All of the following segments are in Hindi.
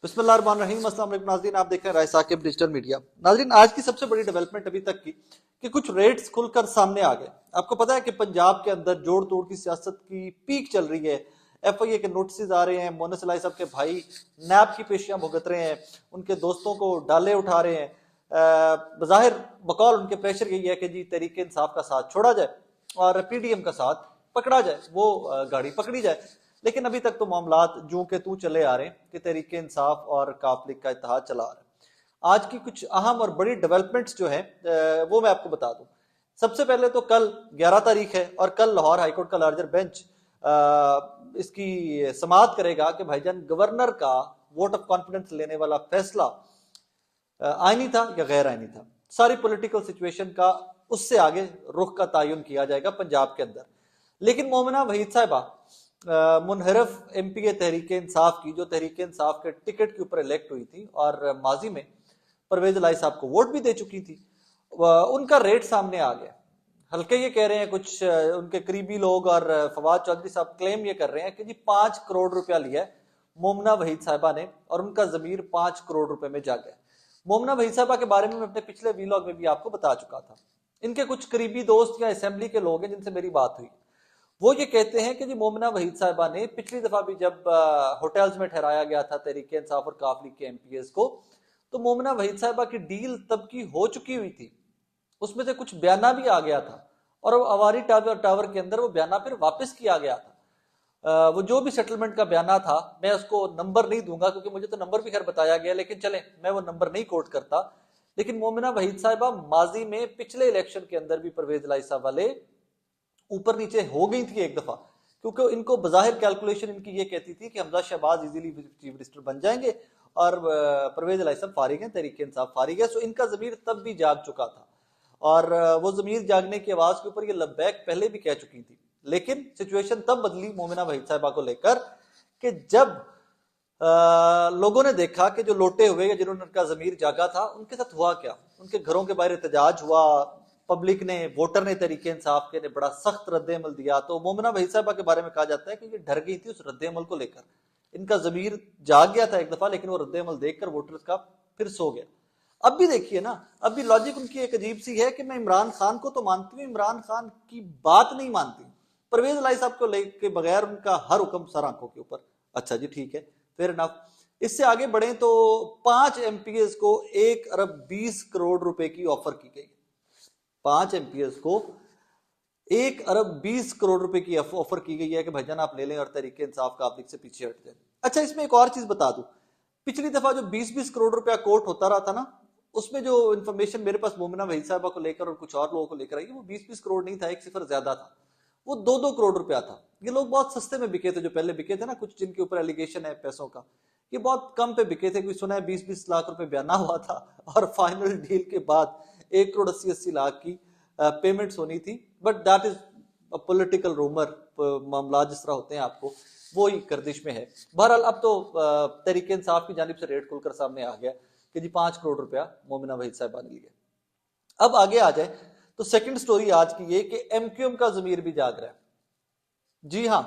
बिस्मिल्लाहिर्रहमानिर्रहीम। अस्सलाम वालेकुम नाज़रीन, आप देख रहे हैं राय साकिब डिजिटल मीडिया। नाज़रीन, आज की सबसे बड़ी डेवलपमेंट अभी तक की कि कुछ रेट्स खुलकर सामने आ गए। आपको पता है कि पंजाब के अंदर जोड़ तोड़ की सियासत की पीक चल रही है। FIA के नोटिस आ रहे हैं, मोनस इलाही साहब के भाई नैब की पेशियां भुगत रहे हैं, उनके दोस्तों को डाले उठा रहे हैं। बज़ाहिर बकौल उनके प्रेशर यही है कि जी तहरीक इंसाफ का साथ छोड़ा जाए और PDM का साथ पकड़ा जाए, वो गाड़ी पकड़ी जाए। लेकिन अभी तक तो मामलात जूं के तू चले आ रहे हैं कि तहरीक इंसाफ और काफ लीग का इत्तेहाद चला आ रहा है। आज की कुछ अहम और बड़ी डेवलपमेंट्स जो है वो मैं आपको बता दूं। सबसे पहले तो कल 11 तारीख है और कल लाहौर हाईकोर्ट का लार्जर बेंच इसकी समाअत करेगा कि भाईजान गवर्नर का वोट ऑफ कॉन्फिडेंस लेने वाला फैसला आईनी था या गैर आईनी था। सारी पॉलिटिकल सिचुएशन का उससे आगे रुख का तयन किया जाएगा पंजाब के अंदर। लेकिन मोमिना वहीद साहिबा मुनहरफ MPA तहरीक इंसाफ की, जो तहरीक इंसाफ के टिकट के ऊपर इलेक्ट हुई थी और माजी में परवेज इलाही साहब को वोट भी दे चुकी थी, उनका रेट सामने आ गया। हल्के ये कह रहे हैं कुछ उनके करीबी लोग और फवाद चौधरी साहब क्लेम ये कर रहे हैं कि जी 5 करोड़ रुपया लिया है मोमना वहीद साहिबा ने और उनका जमीर 5 करोड़ रुपए में जा गया। मोमना वहीद साहिबा के बारे में मैं अपने पिछले वीलॉग में भी आपको बता चुका था। इनके कुछ करीबी दोस्त या असेंबली के लोग हैं जिनसे मेरी बात हुई, वो ये कहते हैं कि जी मोमिना वहीद साहिबा ने पिछली दफा भी जब होटल्स में ठहराया गया था तहरीक इंसाफ और काफ लीग के MPs को, तो मोमिना वहीद साहिबा की डील तब की हो चुकी हुई थी। उसमें से कुछ बयाना भी आ गया था और अवारी टावर के अंदर वो बयाना फिर वापस किया गया था। वो जो भी सेटलमेंट का बयाना था, मैं उसको नंबर नहीं दूंगा क्योंकि मुझे तो नंबर भी खैर बताया गया, लेकिन चले मैं वो नंबर नहीं कोट करता। लेकिन मोमिना वहीद साहिबा माजी में पिछले इलेक्शन के अंदर भी परवेज इलाही साहब वाले ऊपर नीचे हो गई थी एक दफा, क्योंकि इनको बजाहिर कैलकुलेशन इनकी ये कहती थी कि Hamza Shahbaz easily chief minister बन जाएंगे और परवेज इलाही साहब फारिग हैं, तहरीक इंसाफ फारिग है। सो इनका जमीर तब भी जाग चुका था और वो जमीर जागने की आवाज के ऊपर ये लब्बैक पहले भी कह चुकी थी। लेकिन सिचुएशन तब बदली मोमिना वहीद साहिबा को लेकर कि जब लोगों ने देखा कि जो लोटे हुए या जिन्होंने उनका जमीर जागा था उनके साथ हुआ क्या। उनके घरों के बाहर एहतजाज हुआ, पब्लिक ने, वोटर ने तहरीक इंसाफ के ने बड़ा सख्त रद्द-ए-अमल दिया। तो मोमिना वहीद साहिबा के बारे में कहा जाता है कि ये डर गई थी उस रद्द-ए-अमल को लेकर। इनका जमीर जाग गया था एक दफा, लेकिन वो रद्द-ए-अमल देखकर वोटर्स का फिर सो गया। अब भी देखिए ना, अब भी लॉजिक उनकी एक अजीब सी है कि मैं इमरान खान को तो मानती हूँ, इमरान खान की बात नहीं मानती। परवेज इलाही साहब को लेके बगैर उनका हर हुक्म सर आंखों के ऊपर। अच्छा जी ठीक है, फेयर इनफ। इससे आगे बढ़े तो 5 MPs को 1 अरब 20 करोड़ रुपए की ऑफर की गई। 5 MPs को 1 अरब 20 करोड़ रुपए की ऑफर की गई है कि भाईजान आप ले लें और तहरीक इंसाफ का आप लीग से पीछे हट जाए। अच्छा, इसमें एक और चीज बता दूं, पिछली दफा जो 20-20 करोड़ रुपया कोर्ट होता रहा था ना, उसमें जो इन्फॉर्मेशन मेरे पास मोमिना वहीद साहिबा को लेकर और कुछ और लोगों को लेकर आई, वो 20-20 करोड़ नहीं था, एक सिफर ज्यादा था, वो 2-2 करोड़ रुपया था। ये लोग बहुत सस्ते में बिके थे, जो पहले बिके थे ना, कुछ जिनके ऊपर एलिगेशन है पैसों का, ये बहुत कम पे बिके थे। कोई सुना है 20-20 लाख रुपए बयाना हुआ था और फाइनल डील के बाद 1 करोड़ 80-80 लाख की पेमेंट्स होनी थी। But that is political rumour, मामला जिस तरह होते हैं आपको वो ही गर्दिश में है। बहरहाल अब तो तहरीक इंसाफ की जानिब से रेट खुलकर सामने आ गया कि जी 5 करोड़ रुपया मोमिना वहीद साहिबा ने लिया। अब आगे आ जाए तो सेकंड स्टोरी आज की ये कि MQM का जमीर भी जाग रहा है। जी हाँ,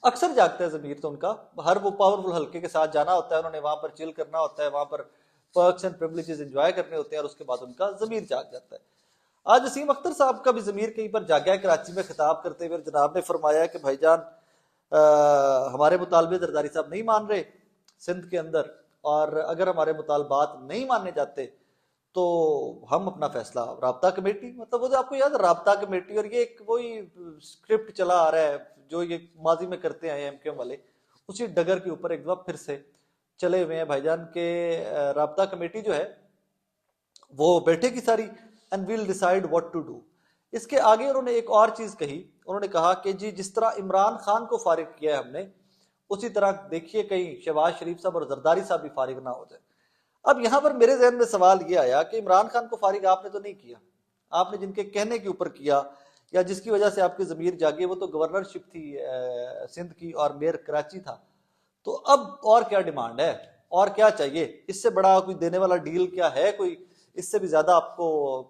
अक्सर जागता है जमीर तो उनका। हर वो पावरफुल हल्के के साथ जाना होता है, उन्होंने वहां पर चिल करना होता है, वहां पर पर्क्स एंड प्रिविलेजेस एंजॉय करने होते हैं और उसके बाद उनका जमीर जाग जाता है। आज वसीम अख्तर साहब का भी जमीर कहीं पर जागा है। कराची में खिताब करते हुए जनाब ने फरमाया कि भाईजान हमारे मुतालबे जरदारी साहब नहीं मान रहे सिंध के अंदर, और अगर हमारे मुतालबात नहीं मानने जाते तो हम अपना फैसला राब्ता कमेटी, मतलब वो जो आपको याद है राब्ता कमेटी, और ये एक वही स्क्रिप्ट चला आ रहा है जो ये माजी में करते आए MQM वाले, उसी डगर के ऊपर एक बार फिर से चले हुए हैं भाईजान के। राब्ता कमेटी जो है वो बैठेगी सारी and will decide what to do. इसके आगे उन्होंने एक और चीज कही, उन्होंने कहा कि जी जिस तरह इमरान खान को फारिग किया है हमने, उसी तरह देखिए कहीं शहबाज शरीफ साहब और जरदारी साहब भी फारिग ना हो जाए। अब यहां पर मेरे जहन में सवाल ये आया कि इमरान खान को फारिग आपने तो नहीं किया, आपने जिनके कहने के ऊपर किया या जिसकी वजह से आपकी जमीर जागी वो तो गवर्नरशिप थी सिंध की और मेयर कराची था। तो अब और क्या डिमांड है, और क्या चाहिए? इससे बड़ा कोई देने वाला डील क्या है? कोई इससे भी ज्यादा आपको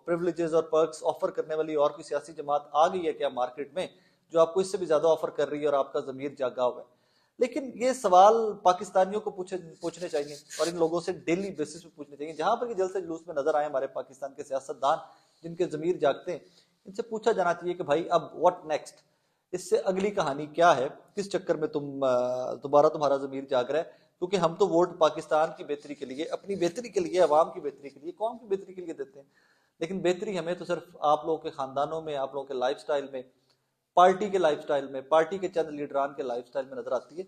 प्रिविलेजेस और पर्क्स ऑफर करने वाली और कोई सियासी जमात आ गई है क्या मार्केट में जो आपको इससे भी ज्यादा ऑफर कर रही है और आपका जमीर जागा हुआ है? लेकिन ये सवाल पाकिस्तानियों को पूछने चाहिए और इन लोगों से डेली बेसिस पे पूछने चाहिए। जहां पर जल्द से जुलूस में नजर आए हमारे पाकिस्तान के सियासतदान जिनके जमीर जागते हैं, इनसे पूछा जाना चाहिए कि भाई अब व्हाट नेक्स्ट, इससे अगली कहानी क्या है, किस चक्कर में दोबारा तुम्हारा जमीर जाग रहा है। क्योंकि हम तो वोट पाकिस्तान की बेहतरी के लिए, अपनी बेहतरी के लिए, अवाम की बेहतरी के लिए, कौम की बेहतरी के लिए देते हैं। लेकिन बेहतरी हमें तो सिर्फ आप लोगों के खानदानों में, आप लोगों के लाइफस्टाइल में, पार्टी के लाइफस्टाइल में, पार्टी के चंद लीडरान के लाइफस्टाइल में नजर आती है।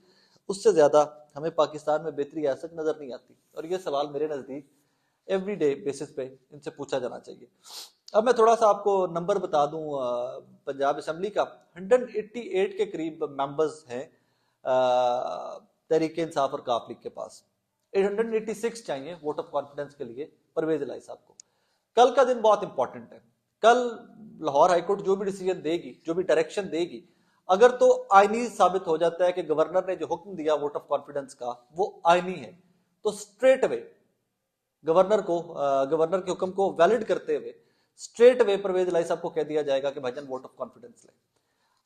उससे ज्यादा हमें पाकिस्तान में बेहतरी ऐसा नजर नहीं आती। और ये सवाल मेरे नजदीक एवरीडे बेसिस पे इनसे पूछा जाना चाहिए। अब मैं थोड़ा सा आपको नंबर बता दूं, पंजाब असेंबली का 188 के करीब मेंबर्स हैं तहरीक इंसाफ और काफ लीग के पास। 186 चाहिए वोट ऑफ कॉन्फिडेंस के लिए परवेज इलाही साहब को। कल का दिन बहुत इंपॉर्टेंट है। कल लाहौर हाईकोर्ट जो भी डिसीजन देगी, जो भी डायरेक्शन देगी, अगर तो आईनी साबित हो जाता है कि गवर्नर ने जो हुक्म दिया वोट ऑफ कॉन्फिडेंस का वो आईनी है, तो स्ट्रेट अवे गवर्नर के हुक्म को वैलिड करते हुए स्ट्रेट अवे परवेज इलाही साहब को कह दिया जाएगा कि भाईजान वोट ऑफ कॉन्फिडेंस ले।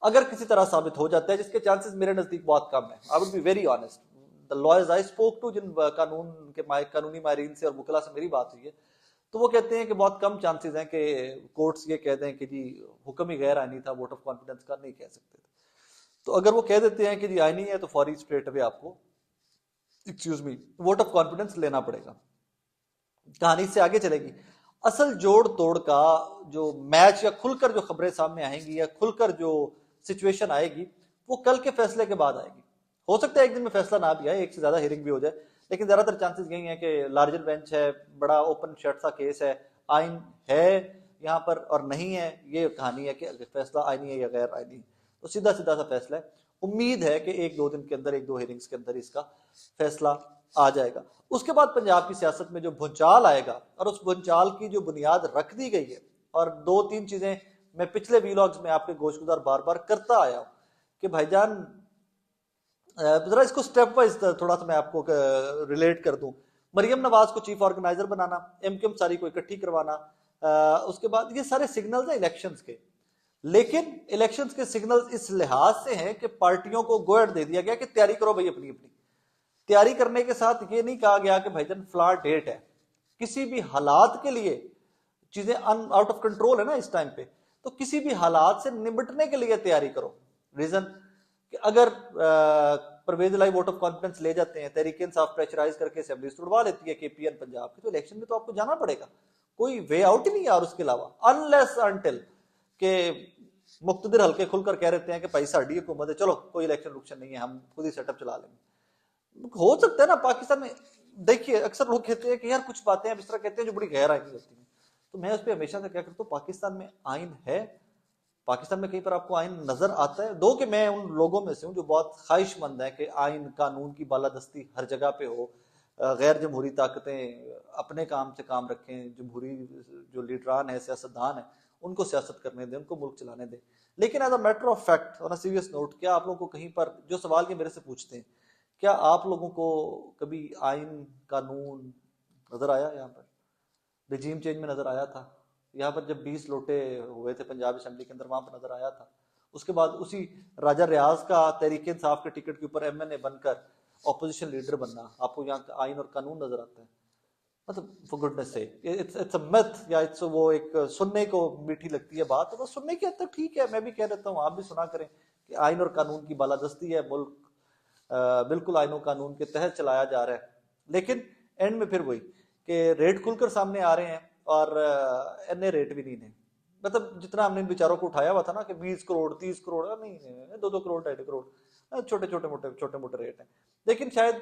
अगर किसी तरह साबित हो जाता है, जिसके चांसेस मेरे नजदीक बहुत कम है, I would be very honest, the lawyers I spoke to, जिन कानूनी माहिरीन से और वकला से मेरी बात हुई है, तो वो कहते हैं कि बहुत कम चांसेस हैं कि कोर्ट्स ये कह दें कि जी हुक्म ही गैर आईनी था, वोट ऑफ कॉन्फिडेंस का नहीं कह सकते थे। तो अगर वो कह देते हैं कि जी आईनी है, तो फौरी स्ट्रेट अवे आपको वोट ऑफ कॉन्फिडेंस लेना पड़ेगा। कहानी से आगे चलेगी। असल जोड़ तोड़ का जो मैच या खुलकर जो खबरें सामने आएंगी या खुलकर जो सिचुएशन आएगी, वो कल के फैसले के बाद आएगी। हो सकता है एक दिन में फैसला ना भी आए, एक से ज्यादा हियरिंग भी हो जाए, लेकिन ज्यादातर चांसेस यही है कि लार्जर बेंच है, बड़ा ओपन शट सा केस है, आइन है यहाँ पर और नहीं है, ये कहानी है कि फैसला आईनी है या गैर आईनी, तो सीधा सीधा सा फैसला है। उम्मीद है कि एक दो दिन के अंदर, एक दो हियरिंग्स के अंदर इसका फैसला आ जाएगा। उसके बाद पंजाब की सियासत में जो भूचाल आएगा, और उस भूचाल की जो बुनियाद रख दी गई है, और दो तीन चीजें मैं पिछले वीलॉग्स में आपके गोशगुजार बार बार करता आया हूं कि भाईजान जरा इसको स्टेप वाइज थोड़ा सा मैं आपको रिलेट कर दूं। मरियम नवाज को चीफ ऑर्गेनाइजर बनाना, एमकेएम सारी को इकट्ठी करवाना, उसके बाद ये सारे सिग्नल्स हैं इलेक्शंस के। लेकिन इलेक्शंस के सिग्नल्स इस लिहाज से हैं कि पार्टियों को गो अहेड दे दिया गया कि तैयारी करो भाई अपनी अपनी। तैयारी करने के साथ ये नहीं कहा गया कि भाईजान फ्लॉ डेट है, किसी भी हालात के लिए चीजें आउट ऑफ कंट्रोल है ना इस टाइम पे, तो किसी भी हालात से निपटने के लिए तैयारी करो। रीजन कि अगर परवेज इलाही वोट ऑफ कॉन्फिडेंस ले जाते हैं, तहरीक इंसाफ प्रेशराइज करके असेंबली तोड़वा लेती है केपीएन पंजाब की, तो इलेक्शन में तो आपको जाना पड़ेगा, कोई वे आउट ही नहीं यार उसके अलावा, अनलेस अनटिल के मुक्तदिर हल्के खुलकर कह रहे हैं कि भाई साड़ी हुकूमत है, चलो कोई इलेक्शन रुक्शन नहीं है, हम खुद ही सेटअप चला लेंगे। हो सकता है ना पाकिस्तान में, देखिए अक्सर लोग कहते हैं कि यार कुछ बातें इस तरह कहते हैं जो बड़ी गैर आईनी होती हैं, तो मैं उस पर हमेशा से क्या करता हूँ, पाकिस्तान में आइन है, पाकिस्तान में कहीं पर आपको आइन नजर आता है? दो कि मैं उन लोगों में से हूं जो बहुत ख्वाहिशमंद है कि आइन कानून की बालादस्ती हर जगह पे हो, गैर जमहूरी ताकतें अपने काम से काम रखें, जमहूरी जो लीडरान है, सियासतदान है, उनको सियासत करने दें, उनको मुल्क चलाने दें। लेकिन as a matter of fact, on a serious note, क्या आप लोगों को कहीं पर जो सवाल ये मेरे से पूछते हैं, क्या आप लोगों को कभी आइन कानून नजर आया? यहाँ पर रिजीम चेंज में नजर आया था, यहाँ पर जब 20 लोटे हुए थे पंजाब असेंबली के अंदर, वहां पर नजर आया था। उसके बाद उसी राजा रियाज का तहरीक इंसाफ के टिकट के ऊपर एमएनए बनकर ऑपोजिशन लीडर बनना, आपको यहाँ आइन और कानून नजर आता है? मतलब फॉर गुडनेस से इट्स अ मिथ, या इट्स वो एक सुनने को मीठी लगती है बात, तो सुनने की हद तक ठीक है, मैं भी कह देता हूँ, आप भी सुना करें कि आइन और कानून की बालादस्ती है, मुल्क बिल्कुल आइन और कानून के तहत चलाया जा रहा है। लेकिन एंड में फिर वही कि रेट खुलकर सामने आ रहे हैं और एनए रेट भी नहीं है। मतलब जितना हमने इन विचारों को उठाया हुआ था ना कि 20 करोड़ 30 करोड़, नहीं 2-2 करोड़ 2.5 करोड़, छोटे मोटे रेट हैं। लेकिन शायद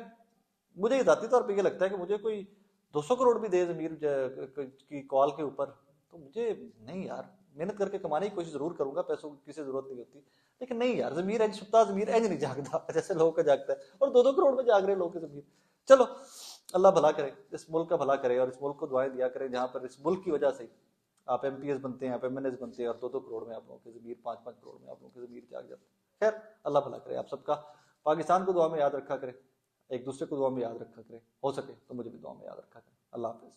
मुझे जाती तौर पर यह लगता है कि मुझे कोई 200 करोड़ भी दे जमीर की कॉल के ऊपर, तो मुझे नहीं यार, मेहनत करके कमाने की कोशिश जरूर करूंगा, पैसों की किसी जरूरत नहीं होती, लेकिन नहीं यार, जमीर एज सुता, जमीर एज नहीं जागता जैसे लोगों का जागता है, और 2-2 करोड़ में जाग रहे लोगों की जमीर। चलो अल्लाह भला करे, इस मुल्क का भला करे, और इस मुल्क को दुआएं दिया करे जहां पर इस मुल्क की वजह से आप एमपीएस बनते हैं, आप एमएनएस बनते हैं, और 2-2 करोड़ में आप लोगों की जमीर, 5-5 करोड़ में आप लोगों की जमीर जाग जाती है। खैर अल्लाह भला करे आप सबका, पाकिस्तान को दुआ में याद रखा करे, एक दूसरे को दुआ में याद रखा करे, हो सके तो मुझे भी दुआ में याद रखा करे। अल्लाह हाफिज।